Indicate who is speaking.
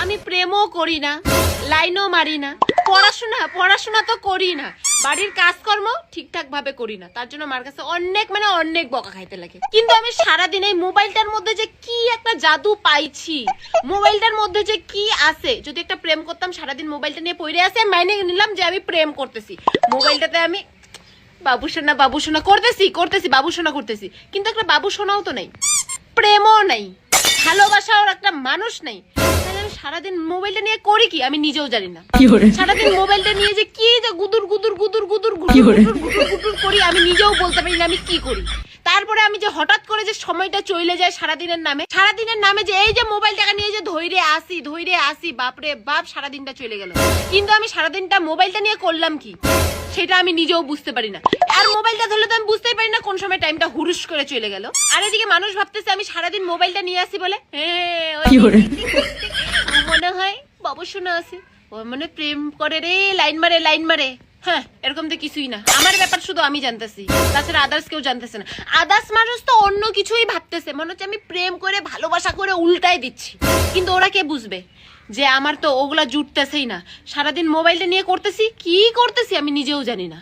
Speaker 1: আমি প্রেমও করি না, লাইনও মারি না, পড়াশোনা তো করি না, বাড়ির কাজকর্ম ঠিকঠাক ভাবে করি না, তার জন্য আমার কাছে অনেক বকা খাইতে লাগে। কিন্তু আমি সারাদিন এই মোবাইলটার মধ্যে যে কি একটা জাদু পাইছি, মোবাইলটার মধ্যে যে কি আছে, যদি একটা প্রেম করতাম সারাদিন মোবাইলটা নিয়ে পড়ে আছে, মাইনে নিলাম যে আমি প্রেম করতেছি, মোবাইলটাতে আমি বাবুসোনা করতেছি বাবুসোনা করতেছি, কিন্তু একটা বাবুসোনাও তো নাই, প্রেমও নাই, ভালোবাসাও একটা মানুষ নাই। তাহলে আমি সারাদিন মোবাইলটা নিয়ে করি কি আমি নিজেও জানি না। সারাদিন মোবাইলটা নিয়ে যে কি যে গুদুর করি আমি নিজেও বলতে পারি না আমি কি করি। তারপরে আমি যে হঠাৎ করে যে সময়টা চলে যায় সারাদিনের নামে যে এই যে মোবাইলটাকে নিয়ে যে ধৈর্য আসি বাপরে বাপ, সারাদিনটা চলে গেল। কিন্তু আমি সারাদিনটা মোবাইলটা নিয়ে করলাম কি সেটা আমি নিজেও বুঝতে পারি না। আর মোবাইলটা ধরলে তো আমি বুঝতেই পারি না কোন সময় টাইমটা হুরুস করে চলে গেল। আর এদিকে মানুষ ভাবতেছে আমি সারাদিন মোবাইলটা নিয়ে আসি বলে মনে হয় বাবুসোনা আছে, ও মানে প্রেম করে রে, লাইন মারে। হ্যাঁ, এরকম তো কিছুই না। আমার ব্যাপার শুধু আমি জানতেছি, তাছাড়া আদার্স কেউ জানতেছে না। আদার্স মানুষ তো অন্য কিছুই ভাবতেছে, মনে হচ্ছে আমি প্রেম করে ভালোবাসা করে উল্টাই দিচ্ছি। কিন্তু ওরা কে বুঝবে যে আমার তো ওগুলা জুটতেছেই না, সারাদিন মোবাইলটা নিয়ে কি করতেছি আমি নিজেও জানি না।